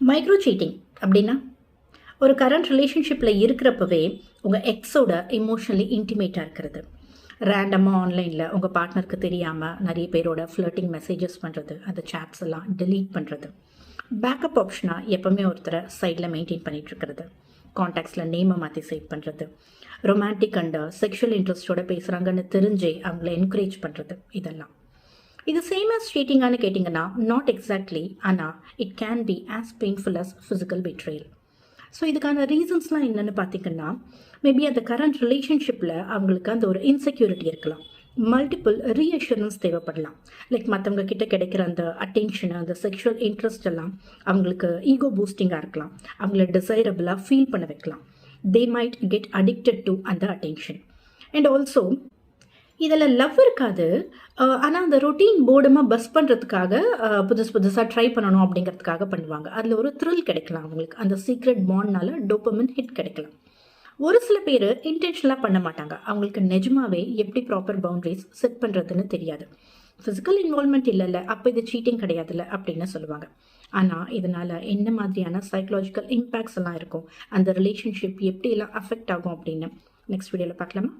Micro seating அப்படின்னா ஒரு current ரிலேஷன்ஷிப்பில் இருக்கிறப்பவே உங்கள் எக்ஸோட எமோஷனலி இன்டிமேட்டாக இருக்கிறது. ரேண்டமாக ஆன்லைனில் உங்கள் பார்ட்னருக்கு தெரியாமல் நிறைய பேரோட ஃப்ளர்ட்டிங் மெசேஜஸ் பண்ணுறது, அந்த சாட்ஸ் எல்லாம் delete பண்ணுறது, பேக்கப் ஆப்ஷனாக எப்போவுமே ஒருத்தரை சைடில் மெயின்டைன் பண்ணிகிட்ருக்கிறது, காண்டாக்ட்ஸில் நேமை மாற்றி சேவ் பண்ணுறது, ரொமான்டிக் அண்ட் செக்ஷுவல் இன்ட்ரெஸ்டோட பேசுகிறாங்கன்னு தெரிஞ்சே அவங்கள என்கரேஜ் பண்ணுறது, இதெல்லாம் இது சேம் ஆஸ் சீட்டிங்கானு கேட்டிங்கன்னா நாட் எக்ஸாக்ட்லி, ஆனால் it can be as painful as physical betrayal. So இதுக்கான ரீசன்ஸ்லாம் என்னென்னு பார்த்தீங்கன்னா, மேபி அந்த கரண்ட் ரிலேஷன்ஷிப்பில் அவங்களுக்கு அந்த ஒரு இன்செக்யூரிட்டி இருக்கலாம், மல்டிபிள் ரீஅஷூரன்ஸ் தேவைப்படலாம். லைக் மற்றவங்க கிட்ட கிடைக்கிற அந்த அட்டென்ஷன், அந்த செக்ஷுவல் இன்ட்ரெஸ்ட் எல்லாம் அவங்களுக்கு ஈகோ பூஸ்டிங்காக இருக்கலாம், அவங்கள டிசைரபிளாக ஃபீல் பண்ண வைக்கலாம். They might get addicted to அந்த அட்டென்ஷன். அண்ட் ஆல்சோ இதில் லவ் இருக்காது, ஆனால் அந்த ரொட்டீன் போர்டமாக பஸ் பண்ணுறதுக்காக புதுசாக ட்ரை பண்ணணும் அப்படிங்கிறதுக்காக பண்ணுவாங்க. அதில் ஒரு த்ரில் கிடைக்கலாம் அவங்களுக்கு, அந்த சீக்ரெட் பாண்ட்னால டோபமின் ஹிட் கிடைக்கலாம். ஒரு சில பேர் இன்டென்ஷனலாக பண்ண மாட்டாங்க, அவங்களுக்கு நிஜமாவே எப்படி ப்ராப்பர் பவுண்டரிஸ் செட் பண்ணுறதுன்னு தெரியாது. ஃபிசிக்கல் இன்வால்மெண்ட் இல்லைல்ல, அப்போ இது சீட்டிங் கிடையாதுல்ல அப்படின்னு சொல்லுவாங்க. ஆனால் இதனால் என்ன மாதிரியான சைக்கலாஜிக்கல் இம்பேக்ட்ஸ் எல்லாம் இருக்கும், அந்த ரிலேஷன்ஷிப் எப்படியெல்லாம் அஃபெக்ட் ஆகும் அப்படின்னு நெக்ஸ்ட் வீடியோவில் பார்க்கலாமா?